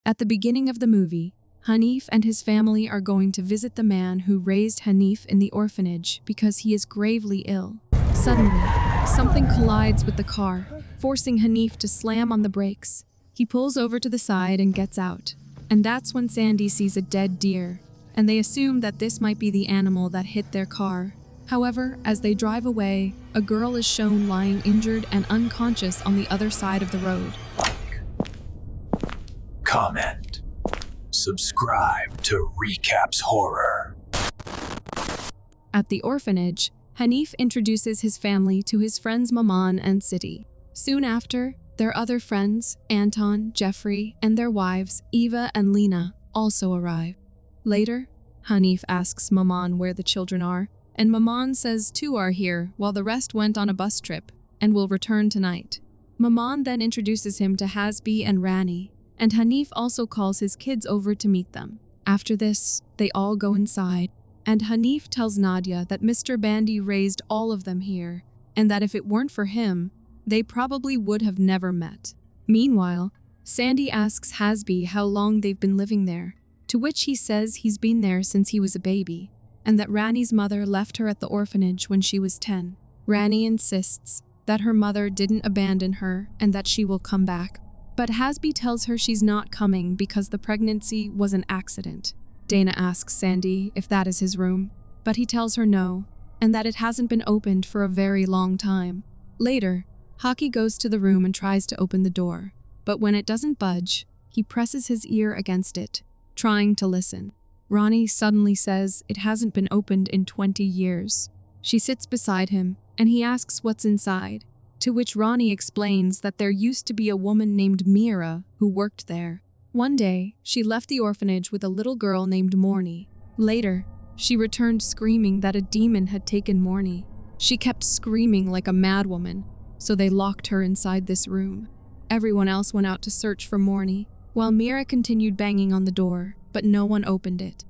At the beginning of the movie, Hanif and his family are going to visit the man who raised Hanif in the orphanage because he is gravely ill. Suddenly, something collides with the car, forcing Hanif to slam on the brakes. He pulls over to the side and gets out. And that's when Sandy sees a dead deer, and they assume that this might be the animal that hit their car. However, as they drive away, a girl is shown lying injured and unconscious on the other side of the road. Comment. Subscribe to Recapss Horror. At the orphanage, Hanif introduces his family to his friends Maman and Siti. Soon after, their other friends, Anton, Jeffrey, and their wives, Eva and Lena, also arrive. Later, Hanif asks Maman where the children are, and Maman says 2 are here while the rest went on a bus trip and will return tonight. Maman then introduces him to Hasbi and Rani, and Hanif also calls his kids over to meet them. After this, they all go inside, and Hanif tells Nadia that Mr. Bandy raised all of them here, and that if it weren't for him, they probably would have never met. Meanwhile, Sandy asks Hasbi how long they've been living there, to which he says he's been there since he was a baby, and that Rani's mother left her at the orphanage when she was 10. Rani insists that her mother didn't abandon her and that she will come back. But Hasbi tells her she's not coming because the pregnancy was an accident. Dana asks Sandy if that is his room, but he tells her no, and that it hasn't been opened for a very long time. Later, Haki goes to the room and tries to open the door, but when it doesn't budge, he presses his ear against it, trying to listen. Rani suddenly says it hasn't been opened in 20 years. She sits beside him, and he asks what's inside, to which Rani explains that there used to be a woman named Mira who worked there. One day, she left the orphanage with a little girl named Morny. Later, she returned screaming that a demon had taken Morny. She kept screaming like a madwoman, so they locked her inside this room. Everyone else went out to search for Morny, while Mira continued banging on the door, but no one opened it.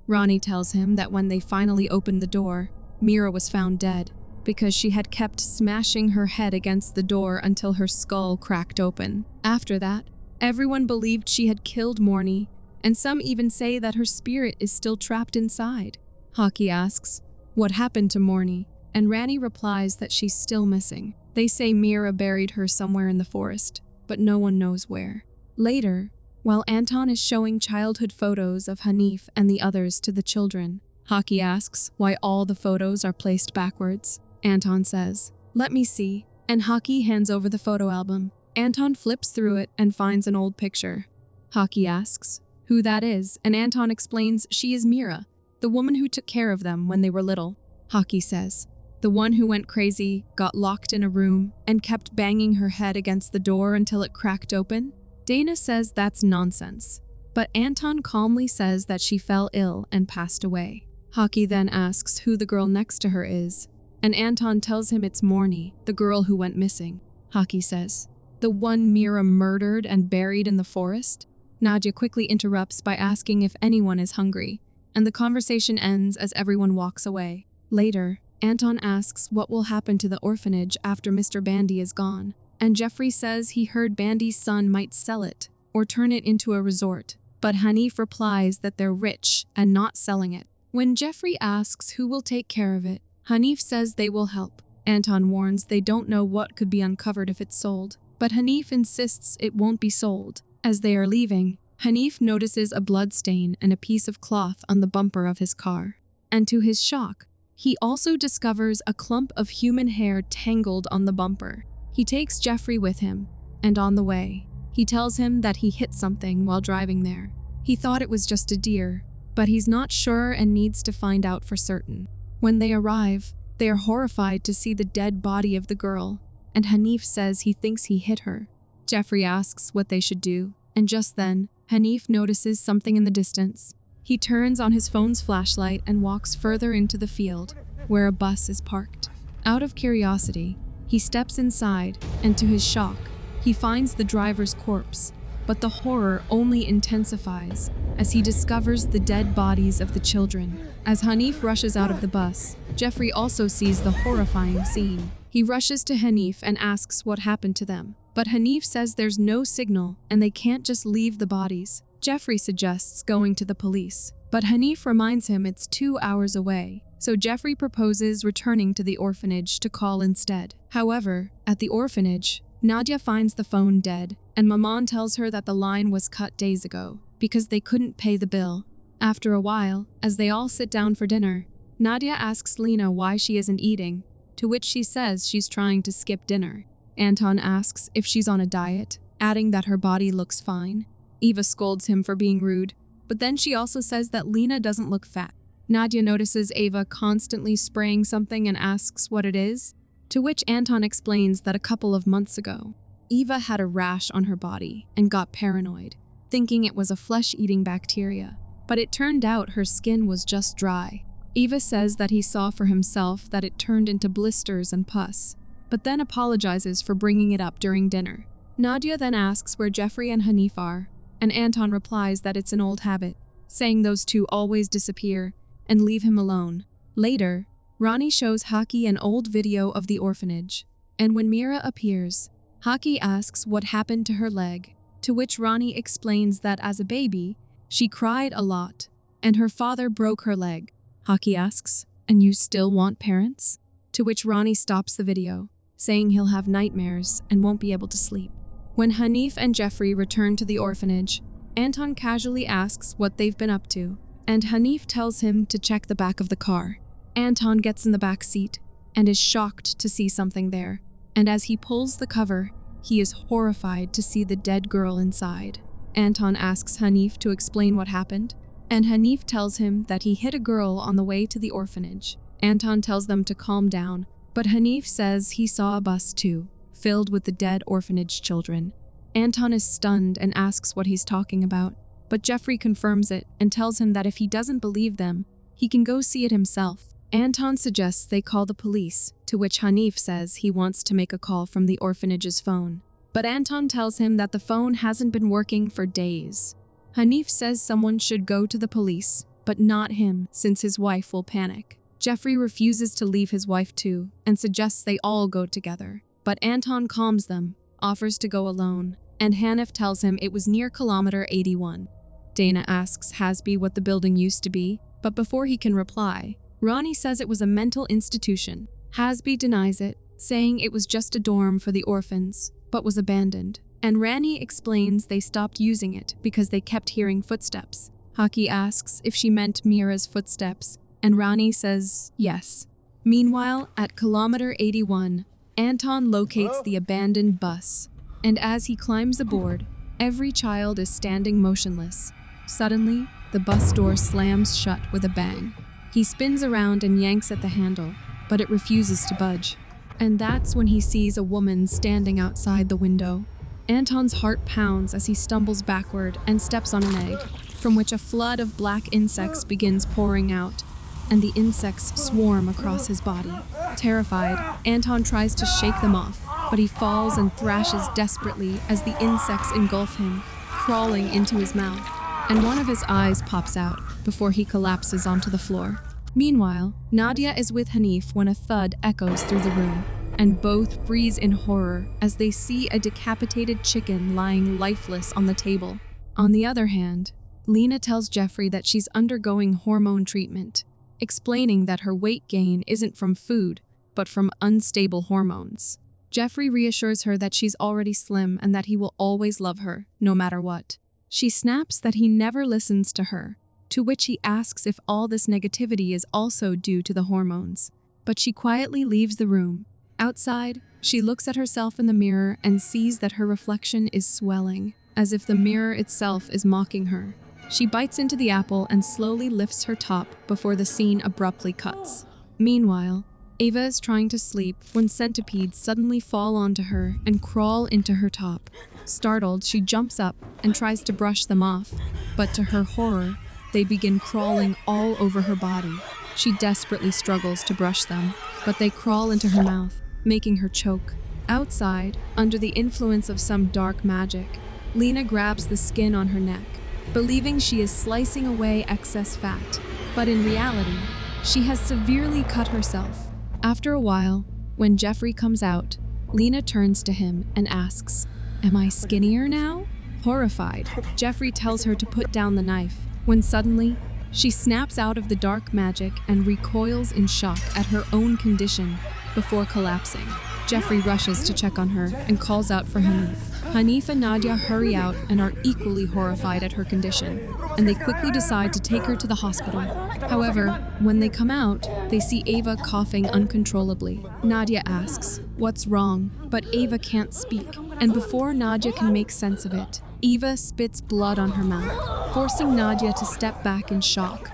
Rani tells him that when they finally opened the door, Mira was found dead, because she had kept smashing her head against the door until her skull cracked open. After that, everyone believed she had killed Morny, and some even say that her spirit is still trapped inside. Haki asks, what happened to Morny? And Rani replies that she's still missing. They say Mira buried her somewhere in the forest, but no one knows where. Later, while Anton is showing childhood photos of Hanif and the others to the children, Haki asks why all the photos are placed backwards. Anton says, let me see, and Haki hands over the photo album. Anton flips through it and finds an old picture. Haki asks who that is, and Anton explains she is Mira, the woman who took care of them when they were little. Haki says, the one who went crazy, got locked in a room, and kept banging her head against the door until it cracked open? Dana says that's nonsense, but Anton calmly says that she fell ill and passed away. Haki then asks who the girl next to her is, and Anton tells him it's Morny, the girl who went missing. Haki says, the one Mira murdered and buried in the forest? Nadia quickly interrupts by asking if anyone is hungry, and the conversation ends as everyone walks away. Later, Anton asks what will happen to the orphanage after Mr. Bandy is gone, and Jeffrey says he heard Bandy's son might sell it or turn it into a resort, but Hanif replies that they're rich and not selling it. When Jeffrey asks who will take care of it, Hanif says they will help. Anton warns they don't know what could be uncovered if it's sold, but Hanif insists it won't be sold. As they are leaving, Hanif notices a blood stain and a piece of cloth on the bumper of his car. And to his shock, he also discovers a clump of human hair tangled on the bumper. He takes Jeffrey with him, and on the way, he tells him that he hit something while driving there. He thought it was just a deer, but he's not sure and needs to find out for certain. When they arrive, they are horrified to see the dead body of the girl, and Hanif says he thinks he hit her. Jeffrey asks what they should do, and just then, Hanif notices something in the distance. He turns on his phone's flashlight and walks further into the field, where a bus is parked. Out of curiosity, he steps inside, and to his shock, he finds the driver's corpse, but the horror only intensifies as he discovers the dead bodies of the children. As Hanif rushes out of the bus, Jeffrey also sees the horrifying scene. He rushes to Hanif and asks what happened to them, But Hanif says there's no signal and they can't just leave the bodies. Jeffrey suggests going to the police, but Hanif reminds him it's 2 hours away, so Jeffrey proposes returning to the orphanage to call instead. However, at the orphanage, Nadia finds the phone dead, and Maman tells her that the line was cut days ago because they couldn't pay the bill. After a while, as they all sit down for dinner, Nadia asks Lena why she isn't eating, to which she says she's trying to skip dinner. Anton asks if she's on a diet, adding that her body looks fine. Eva scolds him for being rude, but then she also says that Lena doesn't look fat. Nadia notices Eva constantly spraying something and asks what it is, to which Anton explains that a couple of months ago, Eva had a rash on her body and got paranoid, thinking it was a flesh-eating bacteria, but it turned out her skin was just dry. Eva says that he saw for himself that it turned into blisters and pus, but then apologizes for bringing it up during dinner. Nadia then asks where Jeffrey and Hanif are, and Anton replies that it's an old habit, saying those two always disappear and leave him alone. Later, Ronnie shows Haki an old video of the orphanage, and when Mira appears, Haki asks what happened to her leg, to which Ronnie explains that as a baby, she cried a lot, and her father broke her leg. Haki asks, "And you still want parents?" To which Ronnie stops the video, saying he'll have nightmares and won't be able to sleep. When Hanif and Jeffrey return to the orphanage, Anton casually asks what they've been up to, and Hanif tells him to check the back of the car. Anton gets in the back seat and is shocked to see something there, and as he pulls the cover, he is horrified to see the dead girl inside. Anton asks Hanif to explain what happened, and Hanif tells him that he hit a girl on the way to the orphanage. Anton tells them to calm down, but Hanif says he saw a bus too, filled with the dead orphanage children. Anton is stunned and asks what he's talking about, but Jeffrey confirms it and tells him that if he doesn't believe them, he can go see it himself. Anton suggests they call the police, to which Hanif says he wants to make a call from the orphanage's phone. But Anton tells him that the phone hasn't been working for days. Hanif says someone should go to the police, but not him, since his wife will panic. Jeffrey refuses to leave his wife too, and suggests they all go together. But Anton calms them, offers to go alone, and Hanif tells him it was near kilometer 81. Dana asks Hasby what the building used to be, but before he can reply, Ronnie says it was a mental institution. Hasby denies it, saying it was just a dorm for the orphans, but was abandoned. And Rani explains they stopped using it because they kept hearing footsteps. Haki asks if she meant Mira's footsteps, and Rani says yes. Meanwhile, at kilometer 81, Anton locates the abandoned bus, and as he climbs aboard, every child is standing motionless. Suddenly, the bus door slams shut with a bang. He spins around and yanks at the handle, but it refuses to budge. And that's when he sees a woman standing outside the window. Anton's heart pounds as he stumbles backward and steps on an egg, from which a flood of black insects begins pouring out, and the insects swarm across his body. Terrified, Anton tries to shake them off, but he falls and thrashes desperately as the insects engulf him, crawling into his mouth, and one of his eyes pops out before he collapses onto the floor. Meanwhile, Nadia is with Hanif when a thud echoes through the room, and both freeze in horror as they see a decapitated chicken lying lifeless on the table. On the other hand, Lena tells Jeffrey that she's undergoing hormone treatment, explaining that her weight gain isn't from food, but from unstable hormones. Jeffrey reassures her that she's already slim and that he will always love her, no matter what. She snaps that he never listens to her, to which he asks if all this negativity is also due to the hormones. But she quietly leaves the room. Outside, she looks at herself in the mirror and sees that her reflection is swelling, as if the mirror itself is mocking her. She bites into the apple and slowly lifts her top before the scene abruptly cuts. Meanwhile, Ava is trying to sleep when centipedes suddenly fall onto her and crawl into her top. Startled, she jumps up and tries to brush them off, but to her horror, they begin crawling all over her body. She desperately struggles to brush them, but they crawl into her mouth, making her choke. Outside, under the influence of some dark magic, Lena grabs the skin on her neck, believing she is slicing away excess fat, but in reality, she has severely cut herself. After a while, when Jeffrey comes out, Lena turns to him and asks, "Am I skinnier now?" Horrified, Jeffrey tells her to put down the knife, when suddenly, she snaps out of the dark magic and recoils in shock at her own condition before collapsing. Jeffrey rushes to check on her and calls out for Hanif. Hanif and Nadia hurry out and are equally horrified at her condition, and they quickly decide to take her to the hospital. However, when they come out, they see Ava coughing uncontrollably. Nadia asks, "What's wrong?" But Ava can't speak, and before Nadia can make sense of it, Eva spits blood on her mouth, forcing Nadia to step back in shock.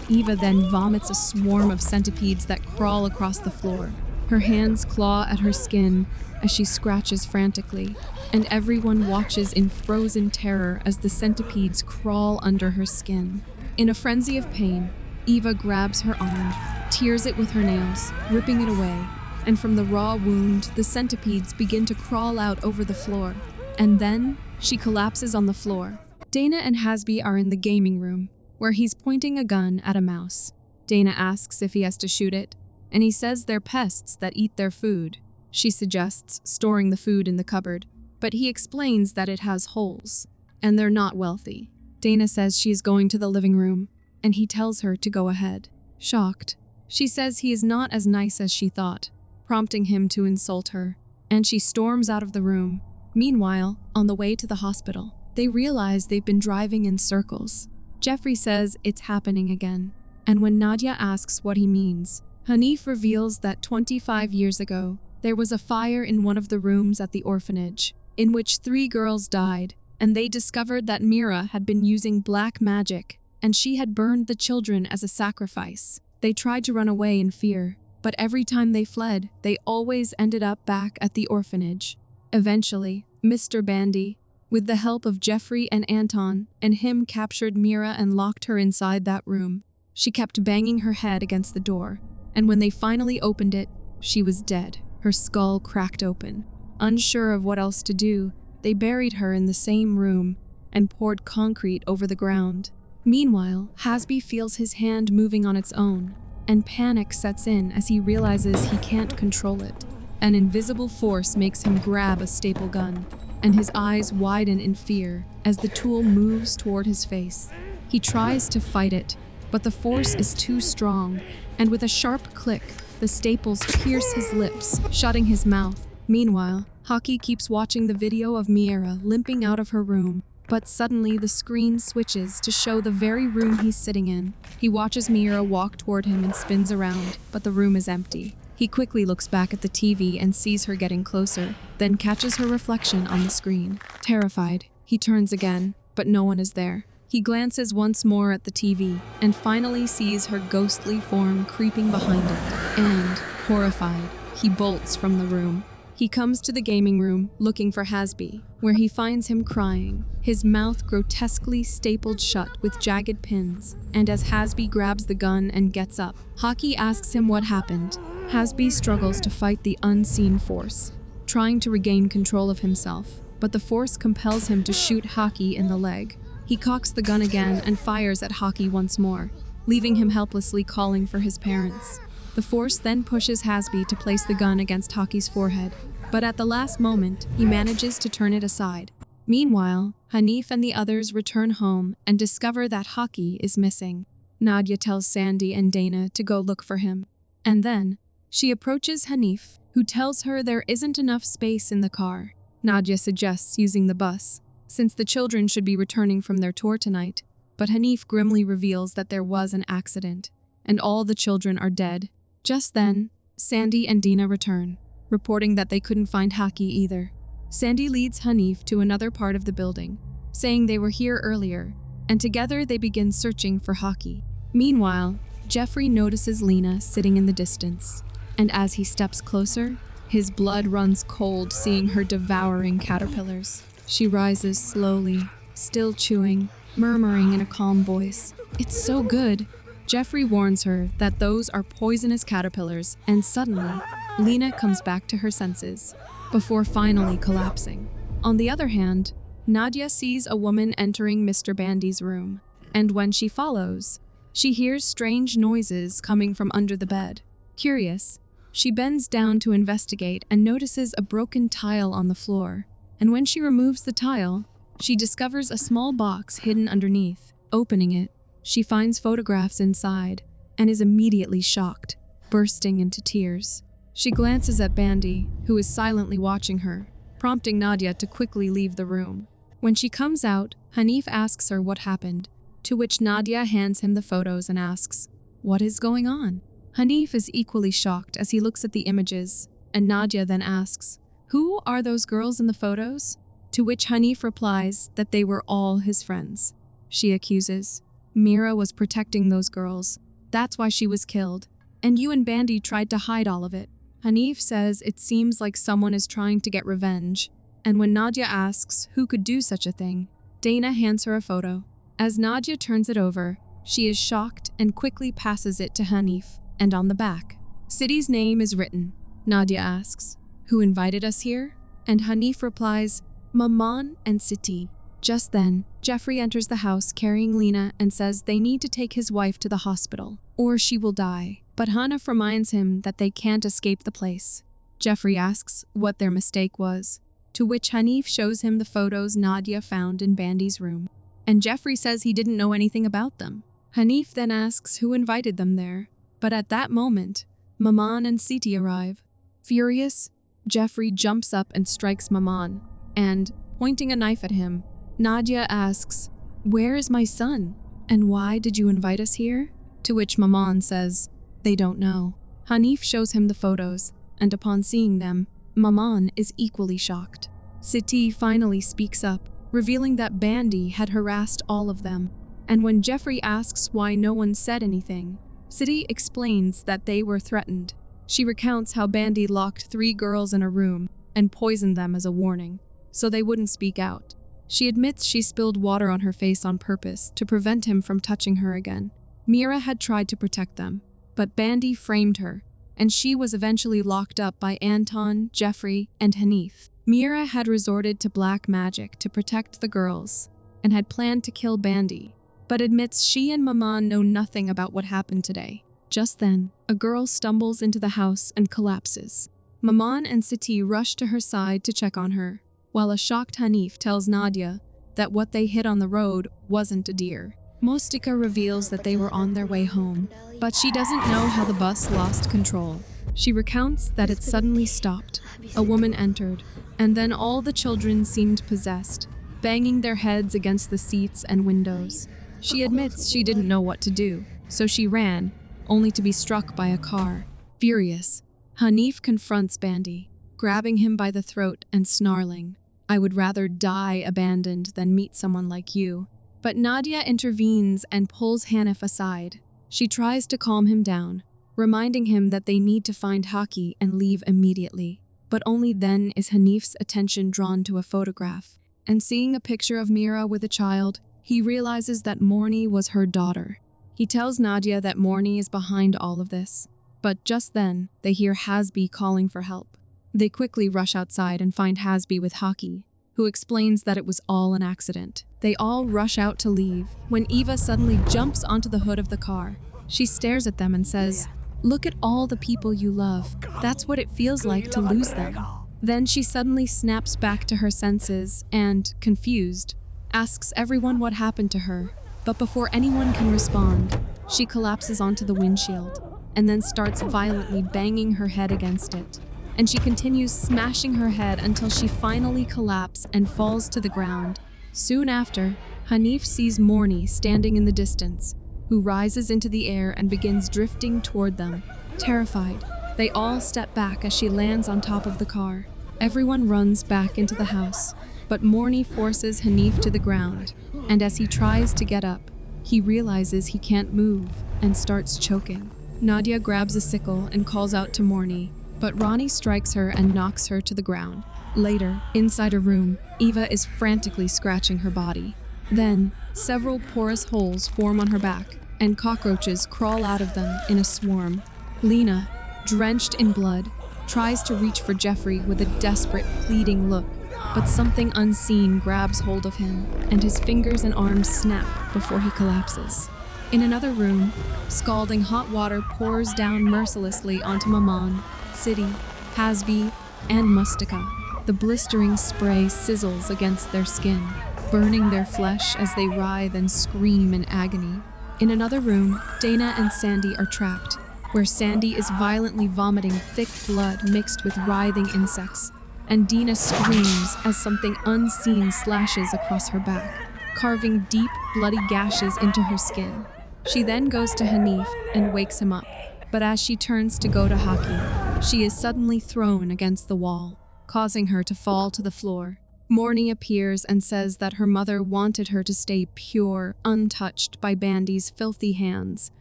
Eva then vomits a swarm of centipedes that crawl across the floor. Her hands claw at her skin as she scratches frantically, and everyone watches in frozen terror as the centipedes crawl under her skin. In a frenzy of pain, Eva grabs her arm, tears it with her nails, ripping it away, and from the raw wound, the centipedes begin to crawl out over the floor, and then she collapses on the floor. Dana and Hasby are in the gaming room, where he's pointing a gun at a mouse. Dana asks if he has to shoot it, and he says they're pests that eat their food. She suggests storing the food in the cupboard, but he explains that it has holes, and they're not wealthy. Dana says she's going to the living room, and he tells her to go ahead. Shocked, she says he is not as nice as she thought, prompting him to insult her, and she storms out of the room. Meanwhile, on the way to the hospital, they realize they've been driving in circles. Jeffrey says it's happening again, and when Nadia asks what he means, Hanif reveals that 25 years ago, there was a fire in one of the rooms at the orphanage, in which 3 girls died, and they discovered that Mira had been using black magic, and she had burned the children as a sacrifice. They tried to run away in fear, but every time they fled, they always ended up back at the orphanage. Eventually, Mr. Bandy, with the help of Jeffrey and Anton, and him captured Mira and locked her inside that room. She kept banging her head against the door, and when they finally opened it, she was dead, her skull cracked open. Unsure of what else to do, they buried her in the same room and poured concrete over the ground. Meanwhile, Hasby feels his hand moving on its own, and panic sets in as he realizes he can't control it. An invisible force makes him grab a staple gun, and his eyes widen in fear as the tool moves toward his face. He tries to fight it, but the force is too strong, and with a sharp click, the staples pierce his lips, shutting his mouth. Meanwhile, Haki keeps watching the video of Mira limping out of her room, but suddenly the screen switches to show the very room he's sitting in. He watches Mira walk toward him and spins around, but the room is empty. He quickly looks back at the TV and sees her getting closer, then catches her reflection on the screen. Terrified, he turns again, but no one is there. He glances once more at the TV and finally sees her ghostly form creeping behind it, and, horrified, he bolts from the room. He comes to the gaming room looking for Hasby, where he finds him crying, his mouth grotesquely stapled shut with jagged pins, and as Hasby grabs the gun and gets up, Haki asks him what happened. Hasby struggles to fight the unseen force, trying to regain control of himself, but the force compels him to shoot Haki in the leg. He cocks the gun again and fires at Haki once more, leaving him helplessly calling for his parents. The force then pushes Hasby to place the gun against Haki's forehead, but at the last moment, he manages to turn it aside. Meanwhile, Hanif and the others return home and discover that Haki is missing. Nadia tells Sandy and Dana to go look for him, and then she approaches Hanif, who tells her there isn't enough space in the car. Nadia suggests using the bus, since the children should be returning from their tour tonight, but Hanif grimly reveals that there was an accident, and all the children are dead. Just then, Sandy and Dina return, reporting that they couldn't find Haki either. Sandy leads Hanif to another part of the building, saying they were here earlier, and together they begin searching for Haki. Meanwhile, Jeffrey notices Lena sitting in the distance, and as he steps closer, his blood runs cold seeing her devouring caterpillars. She rises slowly, still chewing, murmuring in a calm voice, "It's so good." Jeffrey warns her that those are poisonous caterpillars, and suddenly, Lena comes back to her senses, before finally collapsing. On the other hand, Nadia sees a woman entering Mr. Bandy's room, and when she follows, she hears strange noises coming from under the bed. Curious, She bends down to investigate and notices a broken tile on the floor. And when she removes the tile, she discovers a small box hidden underneath. Opening it, she finds photographs inside and is immediately shocked, bursting into tears. She glances at Bandy, who is silently watching her, prompting Nadia to quickly leave the room. When she comes out, Hanif asks her what happened, to which Nadia hands him the photos and asks, "What is going on?" Hanif is equally shocked as he looks at the images, and Nadia then asks, "Who are those girls in the photos?" To which Hanif replies that they were all his friends. She accuses, "Mira was protecting those girls. That's why she was killed. And you and Bandy tried to hide all of it." Hanif says it seems like someone is trying to get revenge, and when Nadia asks who could do such a thing, Dana hands her a photo. As Nadia turns it over, she is shocked and quickly passes it to Hanif, and on the back, City's name is written. Nadia asks, "Who invited us here?" And Hanif replies, "Maman and City." Just then, Jeffrey enters the house carrying Lena and says they need to take his wife to the hospital, or she will die. But Hanif reminds him that they can't escape the place. Jeffrey asks what their mistake was, to which Hanif shows him the photos Nadia found in Bandy's room. And Jeffrey says he didn't know anything about them. Hanif then asks who invited them there, but at that moment, Maman and City arrive. Furious, Jeffrey jumps up and strikes Maman, and, pointing a knife at him, Nadia asks, "Where is my son? And why did you invite us here?" To which Maman says, "They don't know." Hanif shows him the photos, and upon seeing them, Maman is equally shocked. City finally speaks up, revealing that Bandy had harassed all of them. And when Jeffrey asks why no one said anything, City explains that they were threatened. She recounts how Bandy locked 3 girls in a room and poisoned them as a warning, so they wouldn't speak out. She admits she spilled water on her face on purpose to prevent him from touching her again. Mira had tried to protect them, but Bandy framed her, and she was eventually locked up by Anton, Jeffrey, and Hanif. Mira had resorted to black magic to protect the girls, and had planned to kill Bandy, but admits she and Maman know nothing about what happened today. Just then, a girl stumbles into the house and collapses. Maman and City rush to her side to check on her, while a shocked Hanif tells Nadia that what they hit on the road wasn't a deer. Mostika reveals that they were on their way home, but she doesn't know how the bus lost control. She recounts that it suddenly stopped. A woman entered, and then all the children seemed possessed, banging their heads against the seats and windows. She admits she didn't know what to do, so she ran, only to be struck by a car. Furious, Hanif confronts Bandy, grabbing him by the throat and snarling, "I would rather die abandoned than meet someone like you." But Nadia intervenes and pulls Hanif aside. She tries to calm him down, reminding him that they need to find Haki and leave immediately. But only then is Hanif's attention drawn to a photograph, and seeing a picture of Mira with a child, he realizes that Morny was her daughter. He tells Nadia that Morny is behind all of this, but just then, they hear Hasbi calling for help. They quickly rush outside and find Hasbi with Haki, who explains that it was all an accident. They all rush out to leave, when Eva suddenly jumps onto the hood of the car. She stares at them and says, "Look at all the people you love. That's what it feels like to lose them." Then she suddenly snaps back to her senses and, confused, asks everyone what happened to her. But before anyone can respond, she collapses onto the windshield, and then starts violently banging her head against it. And she continues smashing her head until she finally collapses and falls to the ground. Soon after, Hanif sees Morny standing in the distance, who rises into the air and begins drifting toward them. Terrified, they all step back as she lands on top of the car. Everyone runs back into the house, but Morny forces Hanif to the ground, and as he tries to get up, he realizes he can't move and starts choking. Nadia grabs a sickle and calls out to Morny, but Ronnie strikes her and knocks her to the ground. Later, inside a room, Eva is frantically scratching her body. Then, several porous holes form on her back, and cockroaches crawl out of them in a swarm. Lena, drenched in blood, tries to reach for Jeffrey with a desperate, pleading look, but something unseen grabs hold of him, and his fingers and arms snap before he collapses. In another room, scalding hot water pours down mercilessly onto Maman, City, Hasbi, and Mustika. The blistering spray sizzles against their skin, burning their flesh as they writhe and scream in agony. In another room, Dana and Sandy are trapped, where Sandy is violently vomiting thick blood mixed with writhing insects, and Dina screams as something unseen slashes across her back, carving deep, bloody gashes into her skin. She then goes to Hanif and wakes him up, but as she turns to go to Haki, she is suddenly thrown against the wall, causing her to fall to the floor. Morny appears and says that her mother wanted her to stay pure, untouched by Bandy's filthy hands,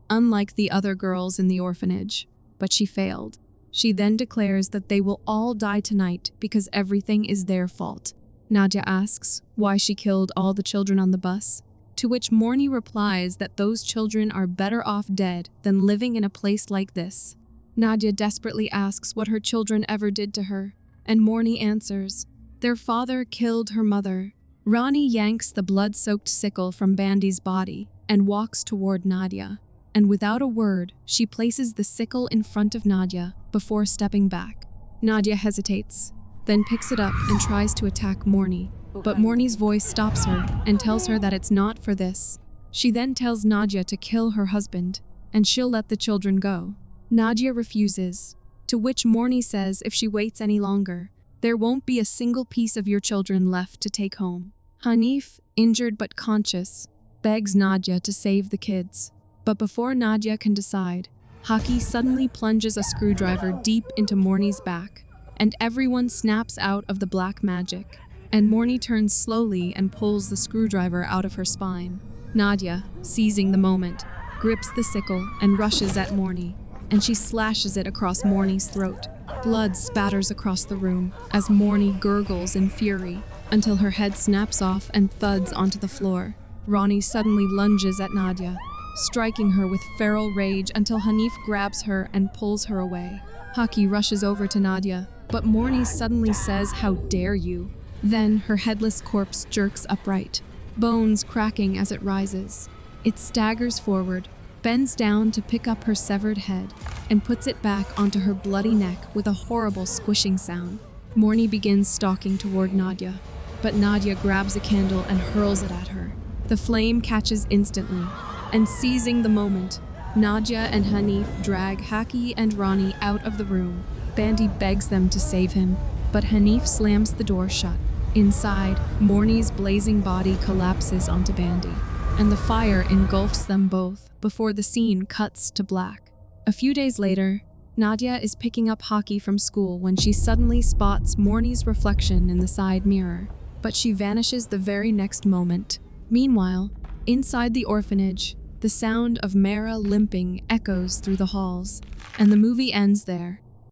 unlike the other girls in the orphanage, but she failed. She then declares that they will all die tonight because everything is their fault. Nadia asks why she killed all the children on the bus, to which Morny replies that those children are better off dead than living in a place like this. Nadia desperately asks what her children ever did to her, and Morny answers, their father killed her mother. Ronnie yanks the blood-soaked sickle from Bandy's body and walks toward Nadia, and without a word, she places the sickle in front of Nadia before stepping back. Nadia hesitates, then picks it up and tries to attack Morny, but Morny's voice stops her and tells her that it's not for this. She then tells Nadia to kill her husband, and she'll let the children go. Nadia refuses, to which Morny says if she waits any longer, there won't be a single piece of your children left to take home. Hanif, injured but conscious, begs Nadia to save the kids. But before Nadia can decide, Haki suddenly plunges a screwdriver deep into Morny's back, and everyone snaps out of the black magic, and Morny turns slowly and pulls the screwdriver out of her spine. Nadia, seizing the moment, grips the sickle and rushes at Morny, and she slashes it across Morny's throat. Blood spatters across the room as Morny gurgles in fury until her head snaps off and thuds onto the floor. Ronnie suddenly lunges at Nadia, striking her with feral rage until Hanif grabs her and pulls her away. Haki rushes over to Nadia, but Morny suddenly says, "How dare you?" Then her headless corpse jerks upright, bones cracking as it rises. It staggers forward, bends down to pick up her severed head, and puts it back onto her bloody neck with a horrible squishing sound. Morny begins stalking toward Nadia, but Nadia grabs a candle and hurls it at her. The flame catches instantly, and seizing the moment, Nadia and Hanif drag Haki and Ronnie out of the room. Bandy begs them to save him, but Hanif slams the door shut. Inside, Morny's blazing body collapses onto Bandy, and the fire engulfs them both before the scene cuts to black. A few days later, Nadia is picking up Haki from school when she suddenly spots Morny's reflection in the side mirror, but she vanishes the very next moment. Meanwhile, inside the orphanage, the sound of Mara limping echoes through the halls, and the movie ends there.